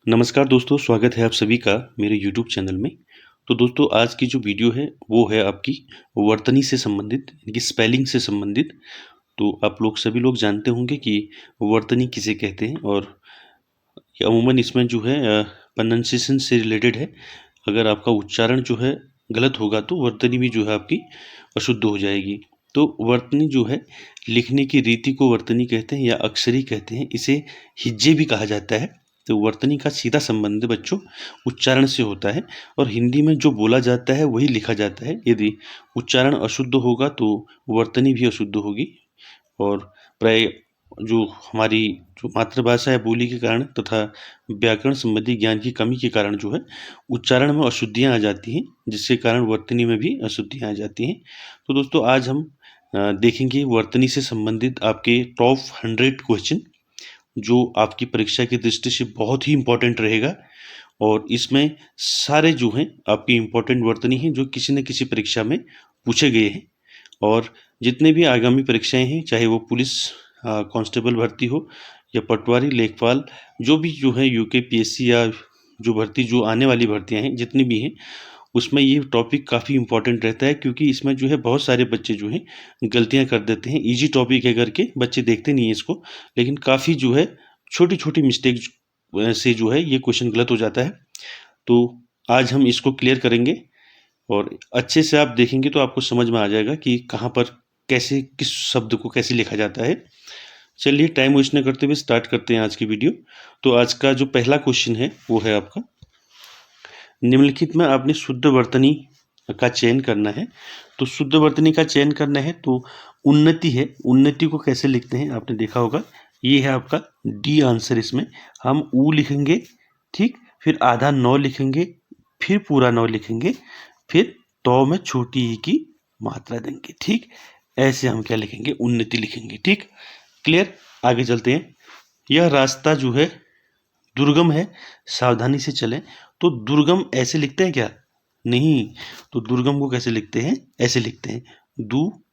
नमस्कार दोस्तों, स्वागत है आप सभी का मेरे यूट्यूब चैनल में। तो दोस्तों आज की जो वीडियो है वो है आपकी वर्तनी से संबंधित यानी कि स्पेलिंग से संबंधित। तो आप लोग सभी लोग जानते होंगे कि वर्तनी किसे कहते हैं और अमूमन इसमें जो है प्रोनाउंसिएशन से रिलेटेड है। अगर आपका उच्चारण जो है गलत होगा तो वर्तनी भी जो है आपकी अशुद्ध हो जाएगी। तो वर्तनी जो है लिखने की रीति को वर्तनी कहते हैं या अक्षरी कहते हैं। इसे हिज्जे भी कहा जाता है। तो वर्तनी का सीधा संबंध बच्चों उच्चारण से होता है और हिंदी में जो बोला जाता है वही लिखा जाता है। यदि उच्चारण अशुद्ध होगा तो वर्तनी भी अशुद्ध होगी और प्राय जो हमारी जो मातृभाषा है बोली के कारण तथा व्याकरण संबंधी ज्ञान की कमी के कारण जो है उच्चारण में अशुद्धियाँ आ जाती हैं, जिसके कारण वर्तनी में भी अशुद्धियाँ आ जाती हैं। तो दोस्तों आज हम देखेंगे वर्तनी से संबंधित आपके टॉप 100 क्वेश्चन, जो आपकी परीक्षा की दृष्टि से बहुत ही इम्पोर्टेंट रहेगा। और इसमें सारे जो हैं आपकी इम्पोर्टेंट वर्तनी हैं जो किसी न किसी परीक्षा में पूछे गए हैं। और जितने भी आगामी परीक्षाएं हैं, चाहे वो पुलिस कांस्टेबल भर्ती हो या पटवारी लेखपाल, जो भी जो है यूकेपीएससी या जो भर्ती जो आने वाली भर्तियां हैं जितनी भी हैं, उसमें ये टॉपिक काफ़ी इंपॉर्टेंट रहता है। क्योंकि इसमें जो है बहुत सारे बच्चे जो हैं गलतियां कर देते हैं। इजी टॉपिक है करके बच्चे देखते नहीं है इसको, लेकिन काफ़ी जो है छोटी छोटी मिस्टेक से जो है ये क्वेश्चन गलत हो जाता है। तो आज हम इसको क्लियर करेंगे और अच्छे से आप देखेंगे तो आपको समझ में आ जाएगा कि कहाँ पर कैसे किस शब्द को कैसे लिखा जाता है। चलिए टाइम वेस्ट न करते हुए स्टार्ट करते हैं आज की वीडियो। तो आज का जो पहला क्वेश्चन है वो है आपका, निम्नलिखित में आपने शुद्ध वर्तनी का चयन करना है। तो शुद्ध वर्तनी का चयन करना है तो उन्नति है, उन्नति को कैसे लिखते हैं आपने देखा होगा। ये है आपका डी आंसर। इसमें हम ऊ लिखेंगे, ठीक, फिर आधा नौ लिखेंगे, फिर पूरा नौ लिखेंगे, फिर तो में छोटी ई की मात्रा देंगे, ठीक। ऐसे हम क्या लिखेंगे, उन्नति लिखेंगे, ठीक। क्लियर, आगे चलते हैं। यह रास्ता जो है दुर्गम है, सावधानी से चलें। तो दुर्गम ऐसे लिखते हैं क्या? नहीं। तो दुर्गम को कैसे लिखते हैं? ऐसे लिखते हैं, दू,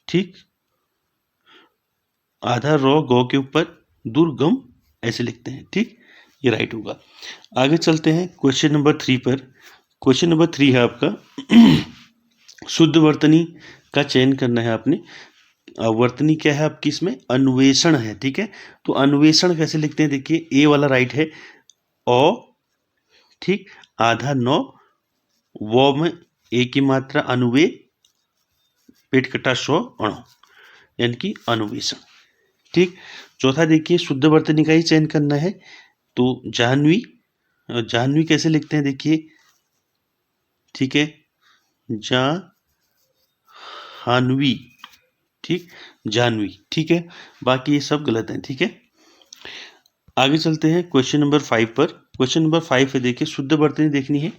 ठीक, आधा रो गौ के ऊपर दुर्गम, ऐसे लिखते हैं, ठीक। ये राइट होगा। आगे चलते हैं क्वेश्चन नंबर 3 पर। क्वेश्चन नंबर 3 है आपका शुद्ध वर्तनी का चयन करना है आपने। वर्तनी क्या है आपकी? इसमें अन्वेषण है, ठीक है। तो अन्वेषण कैसे लिखते हैं? देखिए ए वाला राइट है, ओ, ठीक, आधा नौ, वो में ए की मात्रा, अनुवे, पेट कटा शो अणु, यानी कि अन्वेषण, ठीक। चौथा देखिए शुद्ध वर्तनी का ही चयन करना है। तो जाह्नवी, जाह्नवी कैसे लिखते हैं? देखिए, ठीक है, जाह्नवी, ठीक, जाह्नवी, ठीक है। बाकी ये सब गलत है, ठीक है। आगे चलते हैं क्वेश्चन नंबर 5 पर। क्वेश्चन नंबर 5 है, देखिए शुद्ध वर्तनी देखनी है,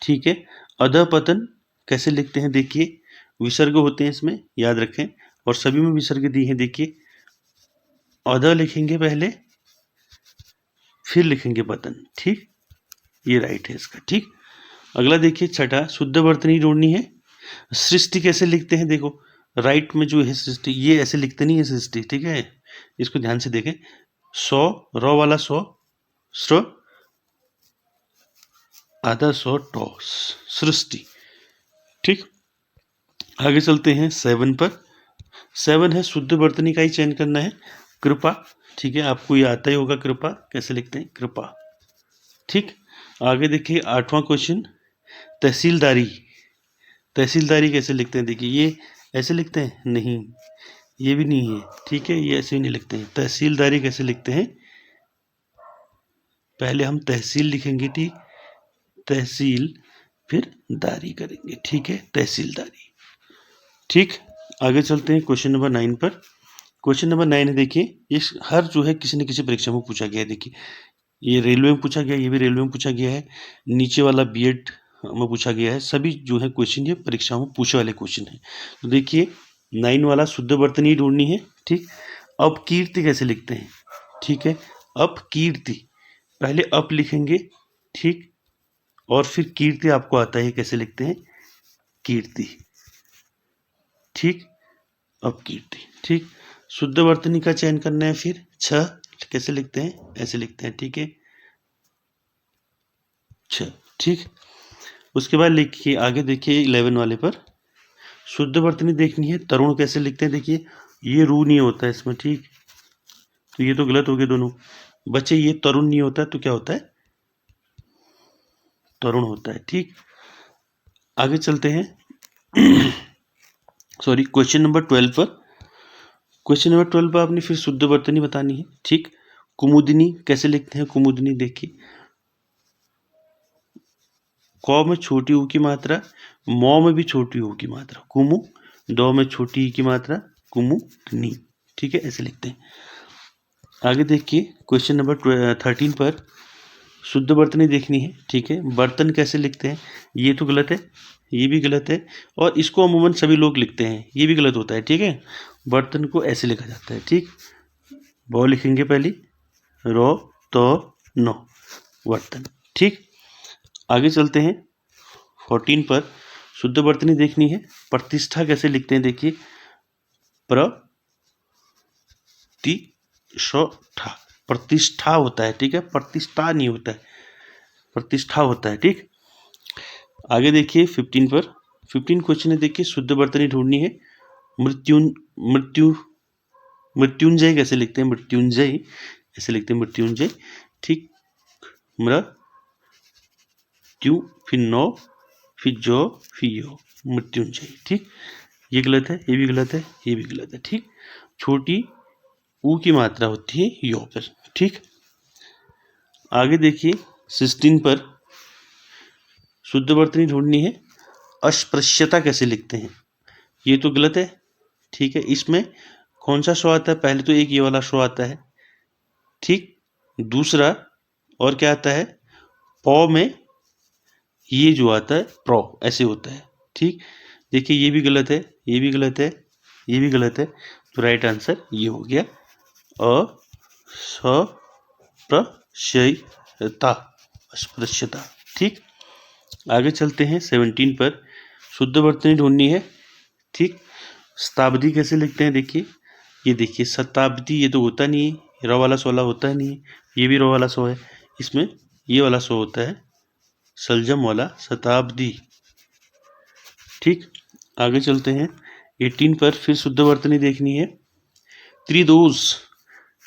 ठीक है। अधःपतन कैसे लिखते हैं? देखिए विसर्ग होते हैं इसमें, याद रखें, और सभी में विसर्ग दी है। देखिए अध लिखेंगे पहले, फिर लिखेंगे पतन, ठीक। ये राइट है इसका, ठीक। अगला देखिए छठा, शुद्ध वर्तनी जोड़नी है। सृष्टि कैसे लिखते हैं? देखो राइट में जो है सृष्टि, ये ऐसे लिखते नहीं है सृष्टि, ठीक है। इसको ध्यान से देखें, सौ, रो वाला सौ, स्र, आधा सौ, टॉस, सृष्टि, ठीक। आगे चलते हैं 7 पर। 7 है शुद्ध वर्तनी का ही चयन करना है। कृपा, ठीक है, आपको ये आता ही होगा, कृपा कैसे लिखते हैं? कृपा, ठीक। आगे देखिए 8वां क्वेश्चन, तहसीलदारी, तहसीलदारी कैसे लिखते हैं? देखिए ये ऐसे लिखते हैं, नहीं, ये भी नहीं है, ठीक है, ये ऐसे नहीं लिखते हैं। तहसीलदारी कैसे लिखते हैं? पहले हम तहसील लिखेंगे, ठीक, तहसील, फिर दारी करेंगे, ठीक है, तहसीलदारी, ठीक। आगे चलते हैं क्वेश्चन नंबर 9 पर। क्वेश्चन नंबर 9 है, देखिए इस हर जो है किसी न किसी परीक्षा में पूछा गया है। देखिए ये रेलवे में पूछा गया, ये भी रेलवे में पूछा गया है, नीचे वाला बीएड में पूछा गया है। सभी जो है क्वेश्चन ये परीक्षा में पूछे वाले क्वेश्चन है। तो देखिए 9 वाला शुद्ध वर्तनी ढूंढनी है, ठीक। अपकीर्ति कैसे लिखते हैं? ठीक है, अपकीर्ति, पहले अप लिखेंगे, ठीक, और फिर कीर्ति आपको आता है कैसे लिखते हैं? कीर्ति, ठीक, अपकीर्ति, ठीक। शुद्ध वर्तनी का चयन करना है, फिर छ कैसे लिखते हैं? ऐसे लिखते हैं, ठीक है, छ, ठीक। उसके बाद लिखिए, आगे देखिए 11 वाले पर शुद्ध वर्तनी देखनी है। तरुण कैसे लिखते हैं देखिए, ये रू नहीं होता है इसमें, ठीक। तो ये तो गलत हो गए दोनों बच्चे। ये तरुण नहीं होता है तो क्या होता है, तरुण होता है, ठीक। आगे चलते हैं सॉरी, क्वेश्चन नंबर 12 पर। क्वेश्चन नंबर 12 पर आपने फिर शुद्ध वर्तनी बतानी है, ठीक। कुमुदिनी कैसे लिखते हैं, कुमुदिनी देखिए, क में छोटी ऊ की मात्रा, मौ में भी छोटी ऊ की मात्रा, कुमु, दो में छोटी ई की मात्रा, कुमुदिनी, ठीक है, ऐसे लिखते हैं। आगे देखिए क्वेश्चन नंबर 13 पर शुद्ध वर्तनी देखनी है, ठीक है। बर्तन कैसे लिखते हैं, ये तो गलत है, ये भी गलत है, और इसको अमूमन सभी लोग लिखते हैं, ये भी गलत होता है, ठीक है। बर्तन को ऐसे लिखा जाता है, ठीक। ब लिखेंगे पहली, रो तो नो, वर्तन, ठीक। आगे चलते हैं 14 पर शुद्ध वर्तनी देखनी है। प्रतिष्ठा कैसे लिखते हैं देखिए, प्रतिष्ठा, प्रतिष्ठा होता है, ठीक है, प्रतिष्ठा नहीं होता है, प्रतिष्ठा होता है, ठीक। आगे देखिए 15 पर, 15 क्वेश्चन है देखिए, शुद्ध वर्तनी ढूंढनी है। मृत्युंजय कैसे लिखते हैं, मृत्युंजय ऐसे लिखते हैं, मृत्युंजय, ठीक। मृत्यु, फिर नो, फिर जो, फिर यो, मृत्युंजय, ठीक। ये गलत है, ये भी गलत है, ये भी गलत है, ठीक। छोटी ऊ की मात्रा होती है यो पर, ठीक। आगे देखिए 16 पर शुद्ध वर्तनी ढूंढनी है। अस्पृश्यता कैसे लिखते हैं, ये तो गलत है, ठीक है। इसमें कौन सा स्व आता है, पहले तो एक ये वाला स्व आता है, ठीक। दूसरा और क्या आता है, पौ में ये जो आता है प्रो ऐसे होता है, ठीक। देखिए ये भी गलत है, ये भी गलत है, ये भी गलत है, तो राइट आंसर ये हो गया अस्पृश्यता, अस्पृश्यता, ठीक। आगे चलते हैं 17 पर शुद्ध वर्तनी ढूंढनी है, ठीक। शताब्दी कैसे लिखते हैं देखिए, ये देखिए शताब्दी, ये तो होता नहीं है, र वाला सोला होता नहीं है, ये भी र वाला सो है, इसमें ये वाला सो होता है, सलजम वाला शताब्दी, ठीक। आगे चलते हैं 18 पर फिर शुद्ध वर्तनी देखनी है। त्रिदोष,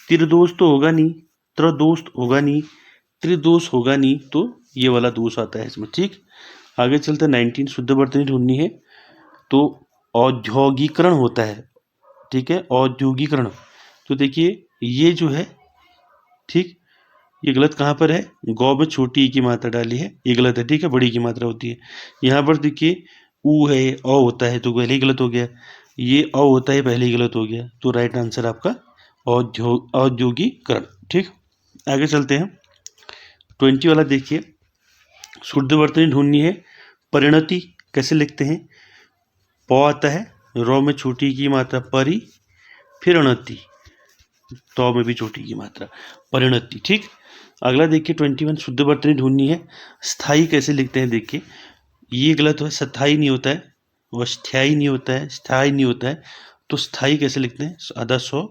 त्रिदोष तो होगा नहीं, त्रदोष होगा नहीं, त्रिदोष होगा नहीं, तो ये वाला दोष आता है इसमें, ठीक। आगे चलते 19 शुद्ध वर्तनी ढूंढनी है। तो औद्योगिकरण होता है, ठीक है, औद्योगिकरण, तो देखिए ये जो है, ठीक, ये गलत कहाँ पर है, गौ में छोटी ई की मात्रा डाली है, ये गलत है, ठीक है, बड़ी की मात्रा होती है। यहाँ पर देखिए ऊ है, औ होता है, तो पहले ही गलत हो गया, ये औ होता है, पहले ही गलत हो गया, तो राइट आंसर आपका औद्योगिकरण, ठीक। आगे चलते हैं 20 वाला देखिए, शुद्ध वर्तनी ढूंढनी है। परिणति कैसे लिखते हैं, प आता है, रौ में छोटी की मात्रा परि, फिर अणति, तो में भी छोटी की मात्रा, परिणति, ठीक। अगला देखिए 21 शुद्ध वर्तनी ढूंढनी है। स्थाई कैसे लिखते हैं देखिए, ये गलत है, स्थाई नहीं होता है, और स्थाई नहीं होता है, स्थाई नहीं होता है, तो स्थाई कैसे लिखते हैं, आधा सो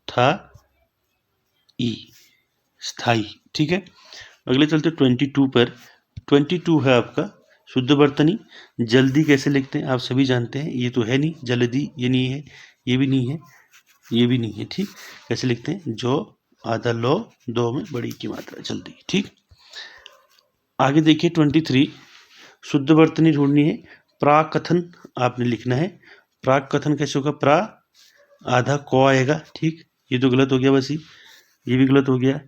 था ई, स्थाई, ठीक है। अगले चलते 22 पर, 22 है आपका शुद्ध वर्तनी। जल्दी कैसे लिखते हैं आप सभी जानते हैं, ये तो है नहीं, जल्दी ये नहीं है, ये भी नहीं है, ये भी नहीं है, ठीक। कैसे लिखते हैं, जो आधा लो, दो में बड़ी की मात्रा, जल्दी, ठीक। आगे देखिए 23 शुद्ध वर्तनी ढूंढनी है। प्राकथन आपने लिखना है। प्राकथन कैसे होगा, प्रा आधा को आएगा, ठीक, ये तो गलत हो गया, बस ये भी गलत हो गया,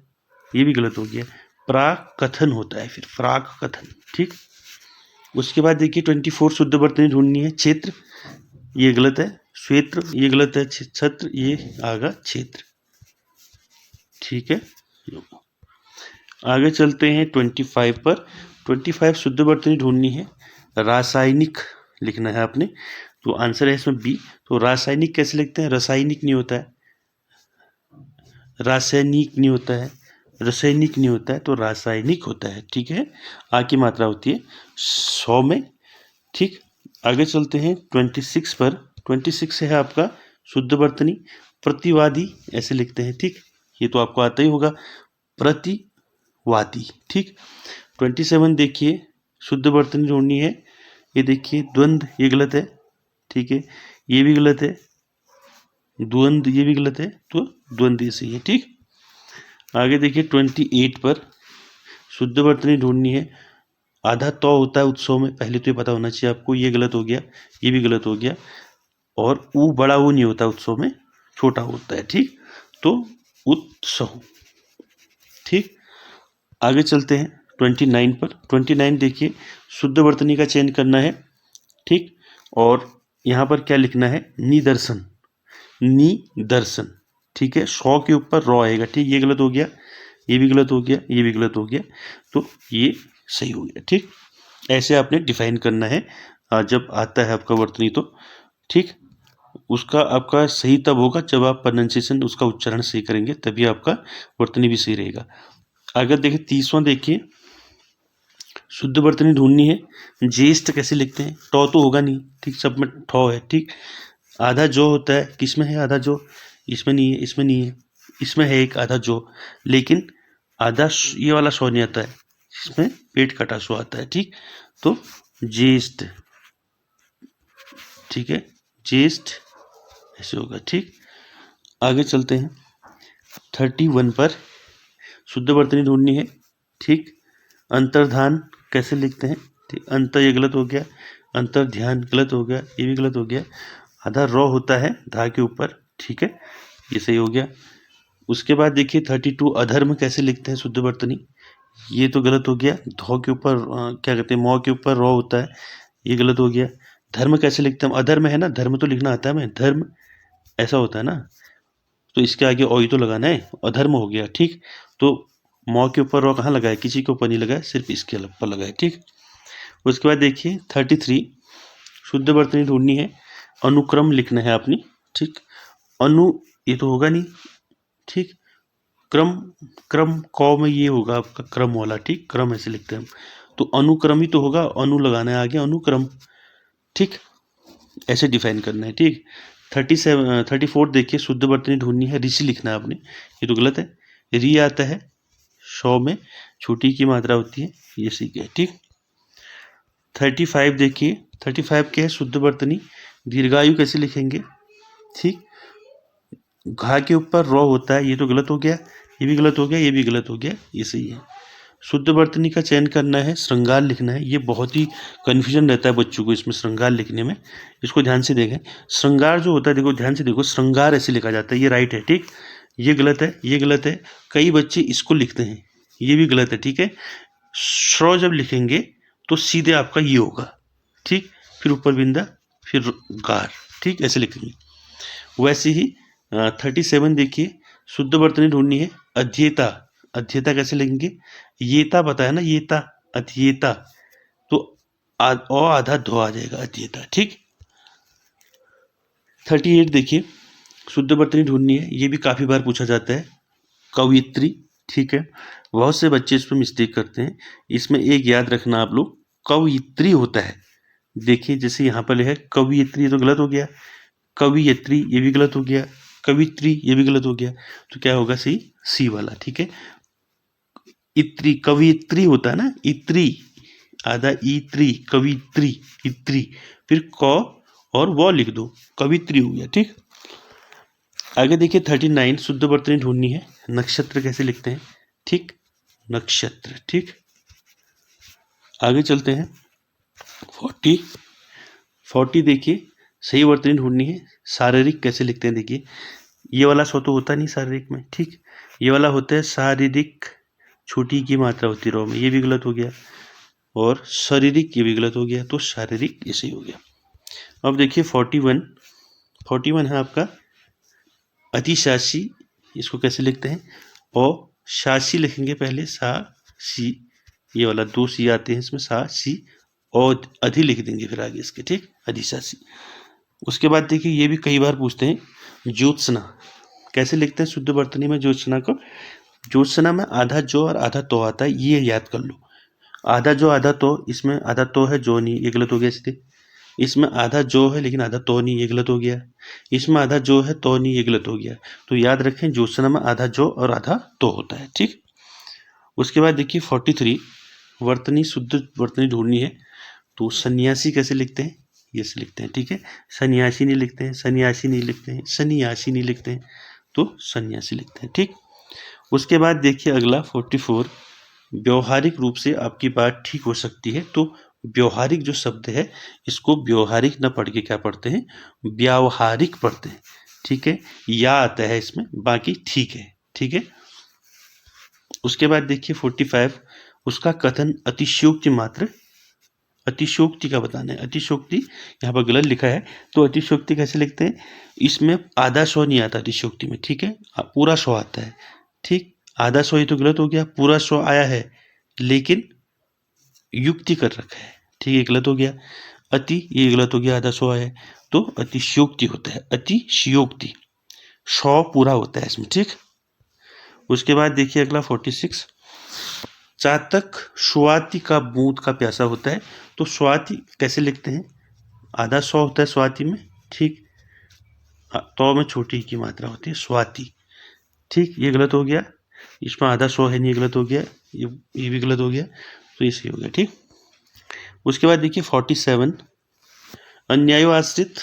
ये भी गलत हो गया, प्राकथन होता है फिर, प्राकथन, ठीक। उसके बाद देखिए 24 शुद्ध वर्तनी ढूंढनी है। क्षेत्र, ये गलत है, क्षेत्र ये गलत है, छत्र ये आगा क्षेत्र, ठीक है। आगे चलते हैं 25 पर। 25 शुद्ध वर्तनी ढूंढनी है। रासायनिक लिखना है आपने, तो आंसर है इसमें बी। तो रासायनिक कैसे लिखते हैं, रासायनिक नहीं होता है, रासायनिक नहीं होता है, रासायनिक नहीं होता है, तो रासायनिक होता है, ठीक है। आ की मात्रा होती है 100 में, ठीक। आगे चलते हैं 26 पर। 26 है आपका शुद्ध वर्तनी। प्रतिवादी ऐसे लिखते हैं, ठीक, ये तो आपको आता ही होगा, प्रतिवादी, ठीक। 27 देखिए, शुद्ध वर्तनी ढूंढनी है। ये देखिए द्वंद्व, ये गलत है, ठीक है, ये भी गलत है, द्वंद्व ये भी गलत है, तो द्वंद्व सही है, ठीक। आगे देखिए 28 पर शुद्ध वर्तनी ढूंढनी है। आधा तो होता है उत्सव में, पहले तो ये पता होना चाहिए आपको, ये गलत हो गया, ये भी गलत हो गया, और ऊ बड़ा ऊ नहीं होता उत्सव में, छोटा होता है, ठीक। तो उत्सव, ठीक। आगे चलते हैं 29 पर। 29 देखिए, शुद्ध वर्तनी का चयन करना है, ठीक। और यहाँ पर क्या लिखना है, निदर्शन, निदर्शन, ठीक है। शौ के ऊपर रॉ आएगा, ठीक। ये गलत हो गया, ये भी गलत हो गया, ये भी गलत हो गया, तो ये सही हो गया, ठीक। ऐसे आपने डिफाइन करना है जब आता है आपका वर्तनी, तो ठीक। उसका आपका सही तब होगा जब आप प्रोनाउंसिएशन, उसका उच्चारण सही करेंगे, तभी आपका वर्तनी भी सही रहेगा। अगर देखिए 30वां देखिए, शुद्ध वर्तनी ढूंढनी है। ज्येष्ठ कैसे लिखते हैं, टॉ तो होगा नहीं, ठीक, सब में ठॉ है, ठीक। आधा जो होता है, किस में है आधा जो, इसमें नहीं है, इसमें नहीं है, इसमें है एक आधा जो, लेकिन आधा ये वाला शो नहीं आता है, इसमें पेट कटा शो आता है, ठीक। तो ज्येष्ठ, ठीक है, ज्येष्ठ ऐसे होगा, ठीक। आगे चलते हैं 31 पर, शुद्ध वर्तनी ढूंढनी है, ठीक। अंतर्धान कैसे लिखते हैं, ठीक। अंतर ये गलत हो गया, अंतर ध्यान गलत हो गया, ये भी गलत हो गया। आधा रॉ होता है धा के ऊपर, ठीक है, ये सही हो गया। उसके बाद देखिए 32 अधर्म कैसे लिखते हैं शुद्ध वर्तनी, ये तो गलत हो गया। धौ के ऊपर क्या कहते हैं, मौ के ऊपर रॉ होता है, ये गलत हो गया। धर्म कैसे लिखते हैं, अधर्म है ना, धर्म तो लिखना आता है हमें, धर्म ऐसा होता है ना, तो इसके आगे ओई तो लगाना है, अधर्म हो गया, ठीक। तो मौ के ऊपर रॉ कहाँ लगाए, किसी के ऊपर नहीं लगाए, सिर्फ इसके ऊपर लगाए, ठीक। उसके बाद देखिए 33, शुद्ध वर्तनी ढूंढनी है। अनुक्रम लिखना है आपने, ठीक। अनु ये तो होगा नहीं, ठीक। क्रम, क्रम कौ में ये होगा आपका क्रम वाला, ठीक, क्रम ऐसे लिखते हैं हम, तो अनुक्रम ही तो होगा, अनु लगाना है आगे, अनुक्रम, ठीक। ऐसे डिफाइन करना है, ठीक। 34 देखिए, शुद्ध वर्तनी ढूंढनी है। ऋषि लिखना है आपने, ये तो गलत है, री आता है, शौ में छोटी की मात्रा होती है, ये सीख है, ठीक। 35 देखिए, 35 क्या है, शुद्ध वर्तनी दीर्घायु कैसे लिखेंगे, ठीक। घा के ऊपर रॉ होता है, ये तो गलत हो गया, ये भी गलत हो गया, ये भी गलत हो गया, ये सही है। शुद्ध वर्तनी का चयन करना है, श्रृंगार लिखना है। ये बहुत ही कन्फ्यूजन रहता है बच्चों को इसमें, श्रृंगार लिखने में, इसको ध्यान से देखें। श्रृंगार जो होता है, देखो ध्यान से देखो, श्रृंगार ऐसे लिखा जाता है, ये राइट है, ठीक। ये गलत है, ये गलत है, कई बच्चे इसको लिखते हैं, ये भी गलत है, ठीक है। श्रो जब लिखेंगे तो सीधे आपका ये होगा, ठीक, फिर ऊपर बिंदा, फिर गार, ठीक, ऐसे लिखेंगे। वैसे ही 37 देखिए, शुद्ध वर्तनी ढूंढनी है। अध्येता, अध्येता कैसे लिखेंगे, येता पता है ना, येता, अध्येता, तो आधा धो आ जाएगा, अध्येता, ठीक। 38 देखिए, शुद्ध वर्तनी ढूंढनी है। ये भी काफी बार पूछा जाता है। कवियत्री, ठीक है, बहुत से बच्चे इसमें मिस्टेक करते हैं। इसमें एक याद रखना आप लोग, कवियत्री होता है, देखिए जैसे यहाँ पर है कवियत्री, तो गलत हो गया। कवियत्री ये भी गलत हो गया, कवित्री ये भी गलत हो गया, तो क्या होगा सही, सी वाला, ठीक है। इत्री, कवित्री होता है ना, इत्री, आधा इत्री, कवित्री, इत्री, फिर क और वो लिख दो, कवित्री हो गया, ठीक। आगे देखिए 39, शुद्ध वर्तनी ढूंढनी है। नक्षत्र कैसे लिखते हैं, ठीक, नक्षत्र, ठीक। आगे चलते हैं 40 देखिए, सही वर्तनी ढूंढनी है। शारीरिक कैसे लिखते हैं, देखिए ये वाला सो तो होता नहीं शारीरिक में, ठीक, ये वाला होता है शारीरिक, छोटी की मात्रा होती है रो में, ये भी गलत हो गया, और शारीरिक ये भी गलत हो गया, तो शारीरिक ये सही हो गया। अब देखिए 41 है आपका अतिशासी, इसको कैसे लिखते हैं, और शासी लिखेंगे पहले, सा सी, ये वाला 2 सी आते हैं इसमें, सा सी, और अधि लिख देंगे फिर आगे इसके, ठीक, अधिशासी। उसके बाद देखिए ये भी कई बार पूछते हैं, ज्योत्सना कैसे लिखते हैं शुद्ध वर्तनी में। ज्योत्सना को, ज्योत्सना में आधा जो और आधा तो आता है, ये याद कर लो। आधा जो आधा तो, इसमें आधा तो है, जो नहीं, ये गलत हो गया इसलिए। इसमें आधा जो है लेकिन आधा तो नहीं, ये गलत हो गया। इसमें आधा जो है तो नहीं, ये गलत हो गया। तो याद रखें, ज्योत्सना में आधा जो और आधा तो होता है, ठीक। उसके बाद देखिए 43, वर्तनी शुद्ध वर्तनी ढूंढनी है तो सन्यासी कैसे लिखते हैं, ये से लिखते हैं, ठीक है। सन्यासी नहीं लिखते हैं, सन्यासी नहीं लिखते हैं, सन्यासी नहीं लिखते हैं, तो सन्यासी लिखते हैं, ठीक। उसके बाद देखिए अगला 44, व्यवहारिक रूप से आपकी बात ठीक हो सकती है, तो व्यवहारिक जो शब्द है इसको व्यवहारिक न पढ़ के क्या पढ़ते हैं, व्यावहारिक पढ़ते हैं, ठीक है। या आता है इसमें, बाकी ठीक है, ठीक है। उसके बाद देखिए 45, उसका कथन अतिशयोक्ति मात्र, अतिशयोक्ति का बताना है। अतिशयोक्ति यहाँ पर गलत लिखा है, तो अतिशयोक्ति कैसे लिखते हैं, इसमें आधा सौ नहीं आता अतिशयोक्ति में, ठीक है, पूरा सौ आता है, ठीक। आधा सौ ही तो गलत हो गया, पूरा सौ आया है लेकिन युक्ति कर रखा है, ठीक है, गलत हो गया। अति ये गलत हो गया, आधा सौ आया है, तो अतिशयोक्ति होता है, अतिशयोक्ति, सौ पूरा होता है इसमें, ठीक। उसके बाद देखिए अगला 46, चातक स्वाति का बूंद का प्यासा होता है, तो स्वाति कैसे लिखते हैं, आधा सौ होता है स्वाति में, ठीक, तो में छोटी की मात्रा होती है स्वाति, ठीक, ये गलत हो गया, इसमें आधा सौ है नहीं, ये गलत हो गया, ये भी गलत हो गया, तो ये सही हो गया, ठीक। उसके बाद देखिए 47, अन्यायोआश्रित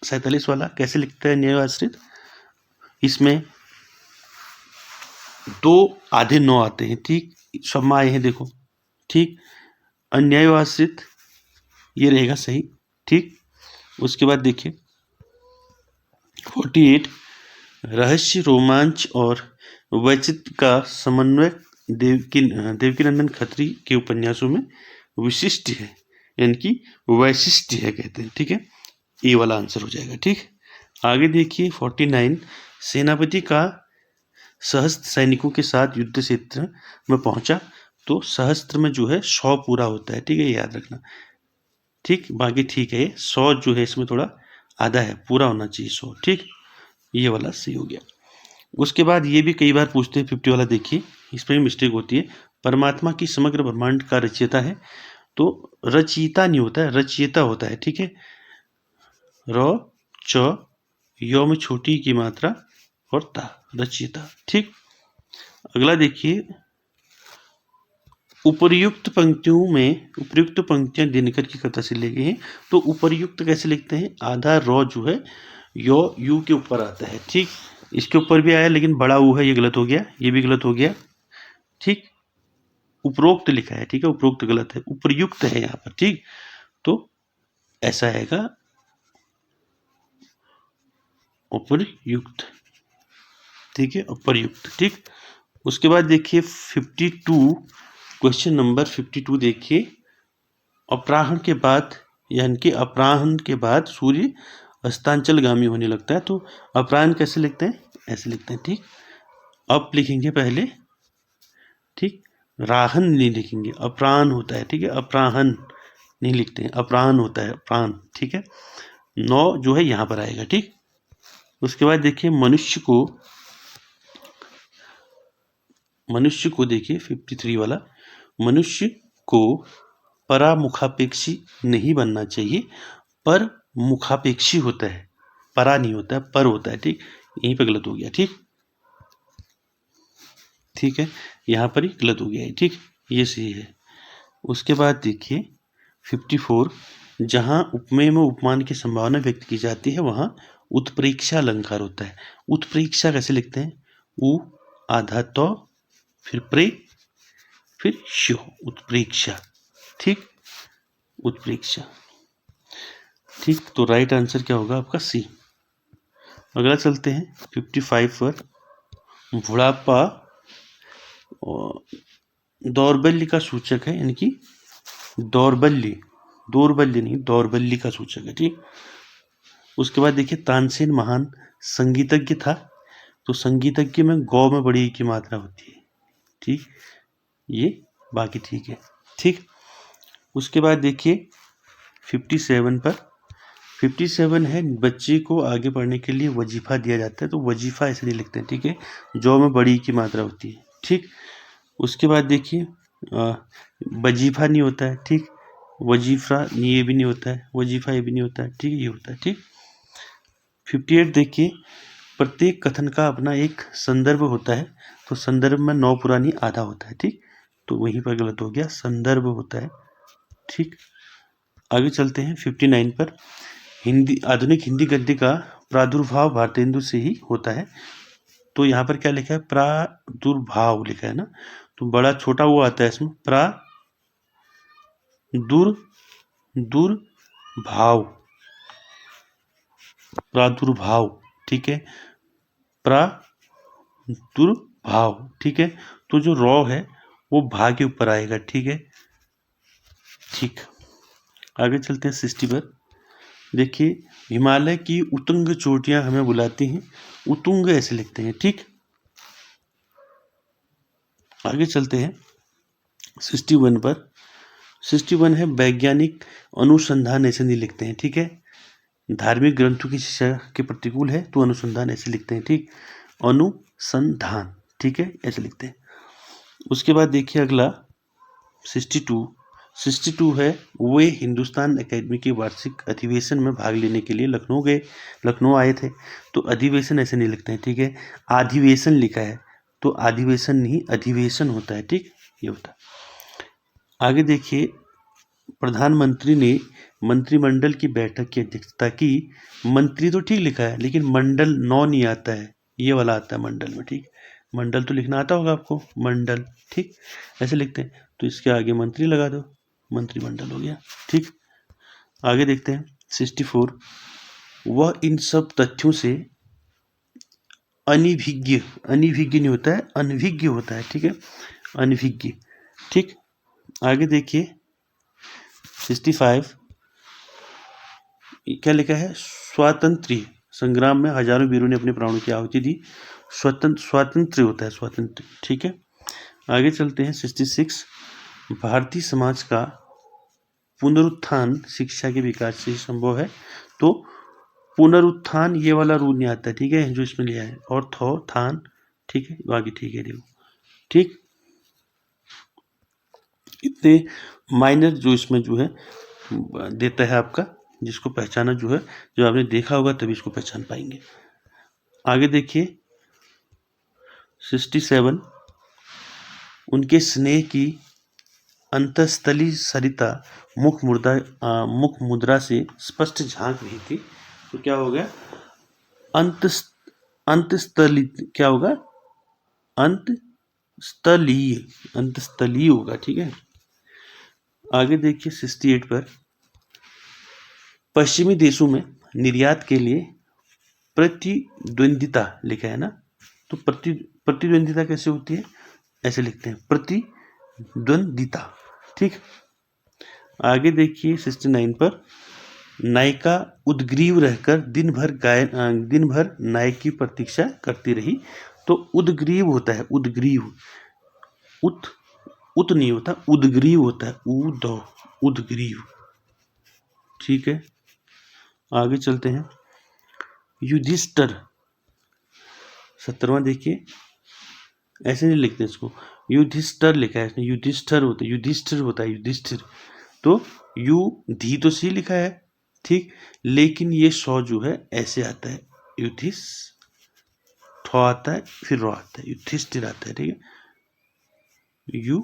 47 वाला कैसे लिखता है अन्यायोआश्रित, इसमें दो आधे नौ आते हैं, ठीक, सब में आए हैं देखो, ठीक। अन्यायोआश्रित ये रहेगा सही, ठीक। उसके बाद देखिए 48, रहस्य, रोमांच और वैचित्र का समन्वय देवकीनंदन खत्री के उपन्यासों में विशिष्ट है, यानी कि वैशिष्ट है कहते हैं, ठीक है, ए वाला आंसर हो जाएगा, ठीक। आगे देखिए 49, सेनापति का सहस्त्र सैनिकों के साथ युद्ध क्षेत्र में पहुंचा, तो सहस्त्र में जो है 100 पूरा होता है, ठीक है, याद रखना, ठीक। बाकी ठीक है, 100 जो है इसमें थोड़ा आधा है, पूरा होना चाहिए 100, ठीक, ये वाला सही हो गया। उसके बाद ये भी कई बार पूछते हैं 50 वाला, देखिए इसमें भी मिस्टेक होती है, परमात्मा की समग्र ब्रह्मांड का रचयिता है, तो रचयिता नहीं होता है, रचयिता होता है, ठीक है, र च यो में छोटी की मात्रा और ता, रचयिता, ठीक। अगला देखिए, उपर्युक्त पंक्तियों में उपर्युक्त पंक्तियां दिनकर की कविता से ली गई हैं, तो उपर्युक्त कैसे लिखते हैं, आधा रॉ जो है यो यू के ऊपर आता है, ठीक, इसके ऊपर भी आया लेकिन बड़ा ऊ है, ये गलत हो गया, ये भी गलत हो गया, ठीक। उपरोक्त लिखा है, ठीक है, उपरोक्त गलत है, उपर्युक्त है यहाँ पर, ठीक, तो ऐसा आएगा उपर्युक्त, ठीक है, उपर्युक्त, ठीक। उसके बाद देखिए 52, क्वेश्चन नंबर 52 देखिए, अपराह्न के बाद, यानी कि अपराह्न के बाद सूर्य अस्तांचलगामी होने लगता है, तो अपराह्न कैसे लिखते हैं, ऐसे लिखते हैं, ठीक, अप लिखेंगे पहले, ठीक, राहन नहीं लिखेंगे, अपराह्न होता है, ठीक है, अपराह्न नहीं लिखते हैं, अपराह्न होता है, अपराह्न, ठीक है, 9 जो है यहाँ पर आएगा, ठीक। उसके बाद देखिए मनुष्य को देखिए 53 वाला, मनुष्य को परामुखापेक्षी नहीं बनना चाहिए, पर मुखापेक्षी होता है, परा नहीं होता है, पर होता है, ठीक, यहीं पे गलत हो गया, ठीक, ठीक है, यहाँ पर ही गलत हो गया है, ठीक, ये सही है। उसके बाद देखिए 54, जहाँ उपमेय में उपमान की संभावना व्यक्त की जाती है वहाँ उत्प्रेक्षा अलंकार होता है, उत्प्रेक्षा कैसे लिखते हैं, उ आधा तो फिर प्रे फिर श्यो, उत्प्रेक्षा, ठीक, उत्प्रेक्षा, ठीक, तो राइट आंसर क्या होगा आपका सी। अगला चलते हैं 55 पर, बुढ़ापा दौर्बल्य का सूचक है, यानी कि दौर्बल्य नहीं, दौर्बल्य का सूचक है, ठीक। उसके बाद देखिए तानसेन महान संगीतज्ञ था, तो संगीतज्ञ में गौ में बड़ी की मात्रा होती है, ठीक, ये बाकी ठीक है, ठीक। उसके बाद देखिए 57 पर, 57 है, बच्चे को आगे पढ़ने के लिए वजीफा दिया जाता है, तो वजीफा ऐसे नहीं लिखते हैं, ठीक है, जौ में बड़ी की मात्रा होती है, ठीक। उसके बाद देखिए वजीफा नहीं होता है, ठीक, वजीफा ये भी नहीं होता है, वजीफा ये भी नहीं होता है, ठीक, ये होता है, ठीक। 58 देखिए, प्रत्येक कथन का अपना एक संदर्भ होता है, तो संदर्भ में 9 पुरानी आधा होता है, ठीक, तो वहीं पर गलत हो गया, संदर्भ होता है। ठीक, आगे चलते हैं 59 पर। हिंदी, आधुनिक हिंदी गद्य का प्रादुर्भाव भारतेंदु से ही होता है। तो यहाँ पर क्या लिखा है, प्रादुर्भाव लिखा है ना, तो बड़ा छोटा वो आता है इसमें, प्रादुर्भाव, ठीक है, प्रादुर्भाव, ठीक है। तो जो रॉ है वो भा के ऊपर आएगा, ठीक है। ठीक, आगे चलते हैं 60 पर। देखिए, हिमालय की उत्तुंग चोटियां हमें बुलाती हैं, उत्तुंग ऐसे लिखते हैं। ठीक, आगे चलते हैं 61 पर। 61 है वैज्ञानिक अनुसंधान ऐसे नहीं लिखते हैं, ठीक है। धार्मिक ग्रंथों की शिक्षा के प्रतिकूल है तो अनुसंधान ऐसे लिखते हैं। ठीक, अनुसंधान, ठीक है, ऐसे लिखते हैं। उसके बाद देखिए अगला 62 है, वे हिंदुस्तान एकेडमी के वार्षिक अधिवेशन में भाग लेने के लिए लखनऊ आए थे। तो अधिवेशन ऐसे नहीं लिखते हैं, ठीक है। अधिवेशन लिखा है तो अधिवेशन नहीं अधिवेशन होता है। ठीक, ये होता है। आगे देखिए, प्रधानमंत्री ने मंत्रिमंडल की बैठक की अध्यक्षता की। मंत्री तो ठीक लिखा है लेकिन मंडल नौ नहीं आता है, ये वाला आता है मंडल में। ठीक, मंडल तो लिखना आता होगा आपको, मंडल, ठीक, ऐसे लिखते हैं। तो इसके आगे मंत्री लगा दो, मंत्रिमंडल हो गया। ठीक, आगे देखते हैं 64। वह इन सब तथ्यों से अनभिज्ञ नहीं होता है, अनभिज्ञ होता है, ठीक है, अनभिज्ञ। ठीक, आगे देखिए 65, क्या लिखा है, स्वातंत्र्य संग्राम में हजारों वीरों ने अपने प्राणों की आहुति दी। स्वातंत्र्य होता है, स्वातंत्र्य, ठीक है। आगे चलते हैं 66, भारतीय समाज का पुनरुत्थान शिक्षा के विकास से ही संभव है। तो पुनरुत्थान ये वाला रूल नहीं आता है, ठीक है, जो इसमें लिया है, और थान, ठीक है, बाकी ठीक है, देखो। ठीक, इतने माइनर जो इसमें जो है देता है आपका, जिसको पहचाना जो है, जो आपने देखा होगा तभी इसको पहचान पाएंगे। आगे देखिए 67, उनके स्नेह की अंतस्थली सरिता मुख मुद्रा से स्पष्ट झांक रही थी। तो क्या हो गया, अंतस्थली, क्या होगा, अंतस्थलीय होगा, ठीक है। आगे देखिए 68 पर, पश्चिमी देशों में निर्यात के लिए प्रतिद्वंदिता लिखा है ना, तो प्रतिद्वंदिता कैसे होती है, ऐसे लिखते हैं, प्रतिद्वंदिता। ठीक, आगे देखिए 69 पर, नायिका उद्ग्रीव रहकर दिन भर नायक की प्रतीक्षा करती रही। तो उद्ग्रीव होता है, उद्ग्रीव, उत नहीं होता, उद्ग्रीव होता है, उद्ग्रीव, ठीक है। आगे चलते हैं युधिष्ठिर, 17वां देखिए, ऐसे नहीं लिखते इसको, युधिष्ठिर लिखा है इसने, युधिष्ठिर होता है युधिष्ठिर। तो यू धी तो सी लिखा है, ठीक, लेकिन ये सौ जो है ऐसे आता है, युधिष ठो आता है, फिर रो आता है, युधिष्ठिर आता है, ठीक है, यू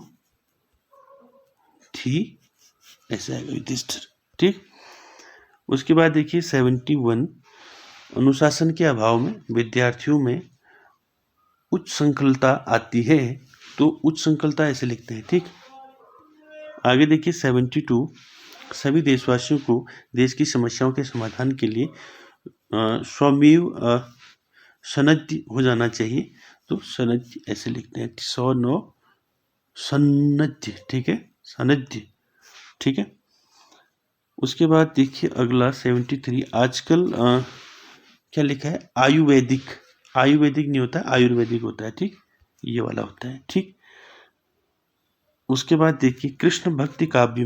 थी ऐसे आएगा, युधिष्ठिर। ठीक, उसके बाद देखिए 71, अनुशासन के अभाव में विद्यार्थियों में उच्च संकलता आती है। तो उच्च संकलता ऐसे लिखते हैं। ठीक, आगे देखिए 72, सभी देशवासियों को देश की समस्याओं के समाधान के लिए स्वमेव सनद्ध हो जाना चाहिए। तो सनद्ध ऐसे लिखते हैं, सन्नद्ध, ठीक है, सनद्ध, ठीक है। उसके बाद देखिए अगला 73, आजकल क्या लिखा है, आयुर्वेदिक नहीं होता है, आयुर्वेदिक होता है, ठीक, ये वाला होता है। ठीक, उसके बाद देखिए कृष्ण भक्ति काव्य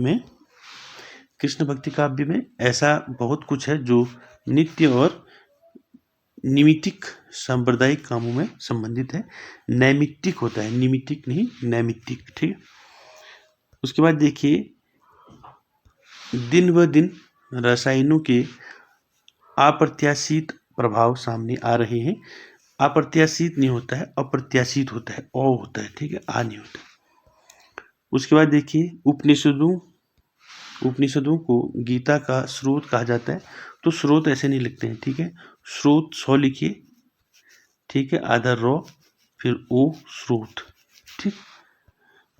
में ऐसा बहुत कुछ है जो नित्य और निमित्तिक सांप्रदायिक कामों में संबंधित है। नैमित्तिक होता है, निमित्तिक नहीं, नैमित्तिक, ठीक है। उसके बाद देखिए दिन ब दिन रसायनों के अप्रत्याशित प्रभाव सामने आ रहे हैं। अप्रत्याशित नहीं होता है, अप्रत्याशित होता है, ओ होता है, ठीक है, आ नहीं होता। उसके बाद देखिए उपनिषदों को गीता का स्रोत कहा जाता है। तो स्रोत ऐसे नहीं लिखते हैं, ठीक है। स्रोत 100 लिखिए, ठीक है, आधा रॉ फिर ओ स्रोत, ठीक।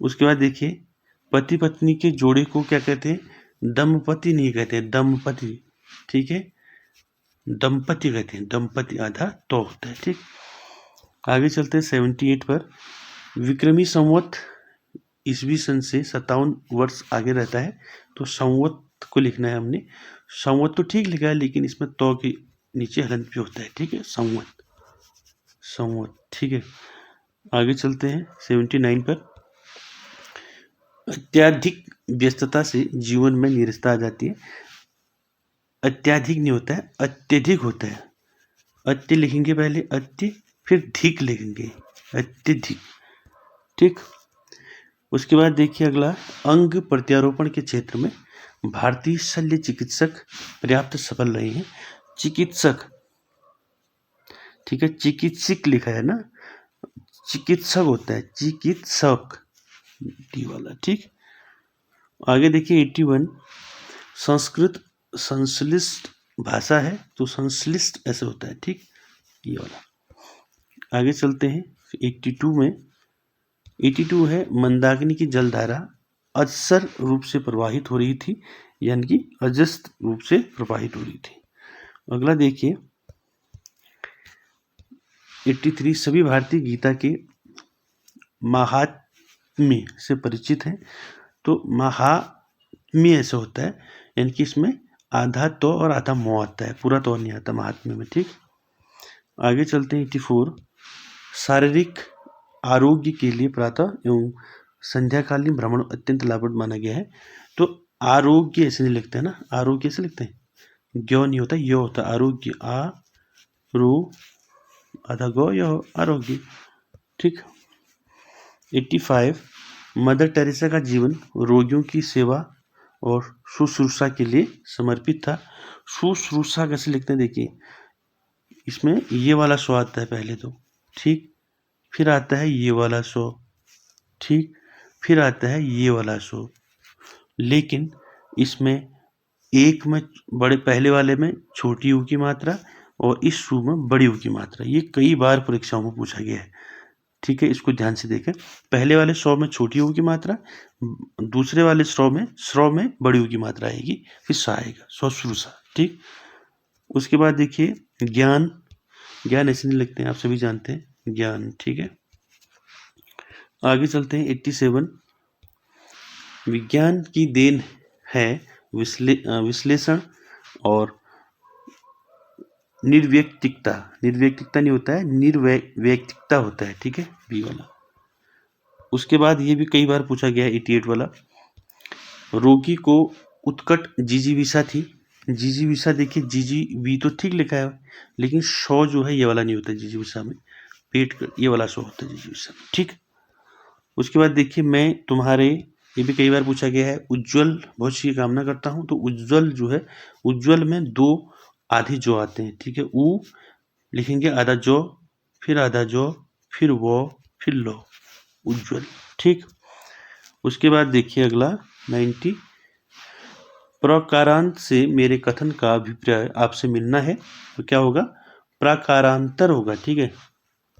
उसके बाद देखिए पति पत्नी के जोड़े को क्या कहते हैं? दंपति नहीं कहते, दंपति, ठीक है, दंपति कहते हैं, दंपति आधा तो होता है, ठीक। आगे चलते हैं 78 पर। विक्रमी संवत ईसवी सन से 57 वर्ष आगे रहता है। तो संवत को लिखना है हमने। संवत तो ठीक लिखा है लेकिन इसमें तो के नीचे हलंत भी होता है, ठीक है, संवत, संवत, ठीक है। आगे चलते हैं 79 पर। अत्याधिक व्यस्तता से जीवन में निरस्ता आ जाती है। अत्याधिक नहीं होता है, अत्यधिक होता है। अत्य लिखेंगे पहले, अत्य, फिर धिक लिखेंगे, अत्यधिक, ठीक। उसके बाद देखिए अगला, अंग प्रत्यारोपण के क्षेत्र में भारतीय शल्य चिकित्सक पर्याप्त सफल रहे हैं। चिकित्सक, ठीक है, चिकित्सक लिखा है ना, चिकित्सक होता है, चिकित्सक डी वाला, ठीक। आगे देखिए 81, संस्कृत संश्लिष्ट भाषा है तो संश्लिष्ट ऐसे होता है, ठीक, ये वाला। आगे चलते हैं 82 में। 82 है, मंदाकिनी की जलधारा अजस्र रूप से प्रवाहित हो रही थी, यानी कि अजस्र रूप से प्रवाहित हो रही थी। अगला देखिए 83, सभी भारतीय गीता के महात्म्य से परिचित हैं। तो महात्म्य ऐसा होता है, यानी कि इसमें आधा तो और आधा मो आता है, पूरा तो नहीं आता महात्म्य में, ठीक। आगे चलते हैं 84, शारीरिक आरोग्य के लिए प्रातः एवं संध्याकालीन भ्रमण अत्यंत लाभप्रद माना गया है। तो आरोग्य ऐसे नहीं लिखते हैं ना, आरोग्य से लिखते हैं, ग्यो नहीं होता, यो होता है आरोग्य, आ रो आधा गो यो आरोग्य, ठीक। 85, मदर टेरेसा का जीवन रोगियों की सेवा और शुश्रूषा के लिए समर्पित था। शुश्रूषा कैसे लिखते हैं देखिए, इसमें ये वाला सो आता है पहले तो, ठीक, फिर आता है ये वाला सो, ठीक, फिर आता है ये वाला सो, लेकिन इसमें एक में बड़े पहले वाले में छोटी यू की मात्रा और इस सु में बड़ी यू की मात्रा, ये कई बार परीक्षाओं में पूछा गया है, ठीक है। इसको ध्यान से देखें, पहले वाले सौ में छोटी यू की मात्रा, दूसरे वाले स्रो में बड़ी यू की मात्रा आएगी, फिर सा आएगा, शुश्रूषा, ठीक। उसके बाद देखिए ज्ञान, ज्ञान ऐसे नहीं लिखते हैं, आप सभी जानते हैं ज्ञान, ठीक है। आगे चलते हैं 87, विज्ञान की देन है विश्लेषण और निर्वैयक्तिकता, निर्वैयक्तिकता नहीं होता है, निर्वैयक्तिकता होता है, ठीक है, बी वाला। उसके बाद ये भी कई बार पूछा गया है 88 वाला, रोगी को उत्कट जिजीविषा थी। जिजीविषा देखिए, जीजी तो ठीक लिखा है लेकिन शो जो है ये वाला नहीं होता जिजीविषा में, पेट ये वाला शो होता है जिजीविषा में, ठीक। उसके बाद देखिए मैं तुम्हारे, ये भी कई बार पूछा गया है, उज्जवल भविष्य की कामना करता हूँ। तो उज्जवल जो है, उज्जवल में दो आधे जो आते हैं, ठीक है, उ लिखेंगे आधा जो, फिर आधा जो, फिर वो, फिर लो, उज्जवल, ठीक। उसके बाद देखिए अगला 90, प्रकारांत से मेरे कथन का अभिप्राय आपसे मिलना है, तो क्या होगा, प्रकारांतर होगा, ठीक है।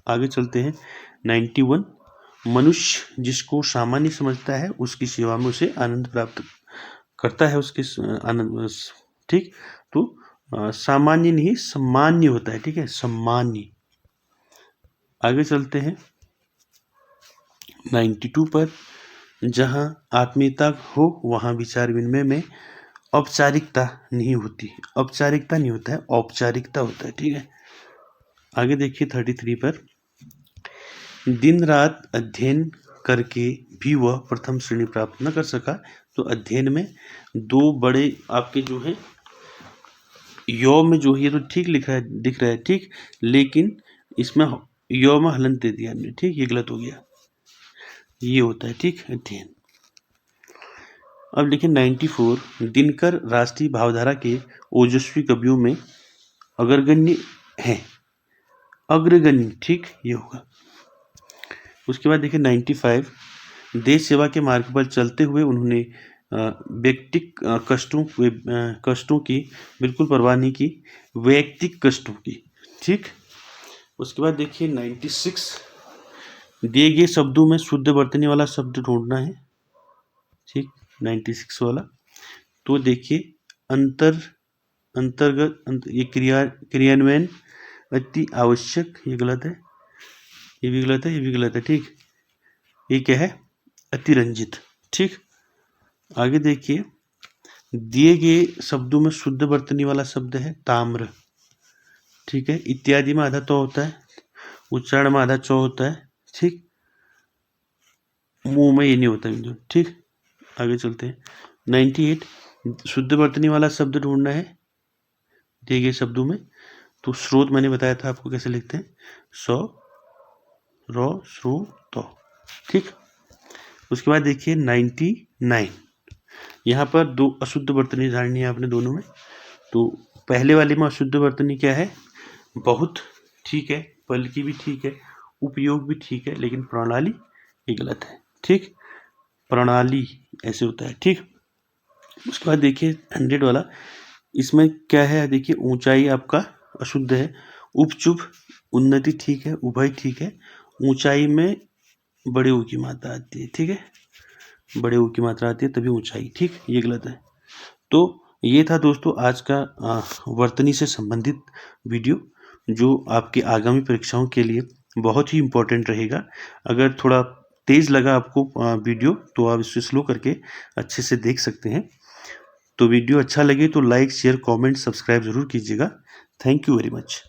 आगे चलते हैं 91, मनुष्य जिसको सामान्य समझता है उसकी सेवा में उसे आनंद प्राप्त करता है, उसके आनंद, ठीक। तो सामान्य नहीं सम्मान्य होता है, ठीक है, सम्मान्य। आगे चलते हैं 92 पर, जहाँ आत्मीयता हो वहाँ विचार विनिमय में औपचारिकता नहीं होती, औपचारिकता नहीं होता है, औपचारिकता होता है, ठीक है। आगे देखिए 33 पर, दिन रात अध्ययन करके भी वह प्रथम श्रेणी प्राप्त न कर सका। तो अध्ययन में दो बड़े आपके जो है यो में जो है, ये तो ठीक लिखा है, दिख रहा है, ठीक, लेकिन इसमें यो में हलंत दे दिया हमने, ठीक, ये गलत हो गया, ये होता है, ठीक, अध्ययन। अब देखिए 94, दिनकर राष्ट्रीय भावधारा के ओजस्वी कवियों में अग्रगण्य है, अग्रगण्य, ठीक, ये होगा। उसके बाद देखिए 95, देश सेवा के मार्ग पर चलते हुए उन्होंने व्यक्तिक कष्टों की बिल्कुल परवाह नहीं की, वैयक्तिक कष्टों की। ठीक, उसके बाद देखिए 96, दिए गए शब्दों में शुद्ध वर्तनी वाला शब्द ढूंढना है। ठीक, 96 वाला। तो देखिए ये क्रियान्वयन अति आवश्यक, ये गलत है, ये भी गलत है, ये भी गलत है। ठीक, ये क्या है? अतिरंजित। ठीक, आगे देखिए, दिए गए शब्दों में शुद्ध वर्तनी वाला शब्द है ताम्र। ठीक है, इत्यादि में आधा तो होता है, उच्चारण में आधा चौ होता है। ठीक, मुंह में ये नहीं होता बिंदु। ठीक, आगे चलते हैं। 98, शुद्ध वर्तनी वाला शब्द ढूंढना है दिए गए शब्दों में। तो स्रोत मैंने बताया था आपको कैसे लिखते हैं, सौ रो श्रु तो। ठीक, उसके बाद देखिए 99, यहाँ पर दो अशुद्ध वर्तनी धारणी है आपने दोनों में। तो पहले वाले में अशुद्ध वर्तनी क्या है? बहुत। ठीक है, बल्कि भी ठीक है, उपयोग भी ठीक है, लेकिन प्रणाली ये गलत है। ठीक, प्रणाली ऐसे होता है। ठीक, उसके बाद देखिए 100 वाला, इसमें क्या है? देखिए ऊंचाई आपका अशुद्ध है, उपचुप, उन्नति ठीक है, उभय ठीक है, ऊंचाई में बड़े ऊ की मात्रा आती है। ठीक है, बड़े ऊ की मात्रा आती है तभी ऊंचाई। ठीक, ये गलत है। तो ये था दोस्तों आज का वर्तनी से संबंधित वीडियो, जो आपके आगामी परीक्षाओं के लिए बहुत ही इम्पोर्टेंट रहेगा। अगर थोड़ा तेज़ लगा आपको वीडियो, तो आप इसे स्लो करके अच्छे से देख सकते हैं। तो वीडियो अच्छा लगे तो लाइक, शेयर, कमेंट, सब्सक्राइब ज़रूर कीजिएगा। Thank you very much.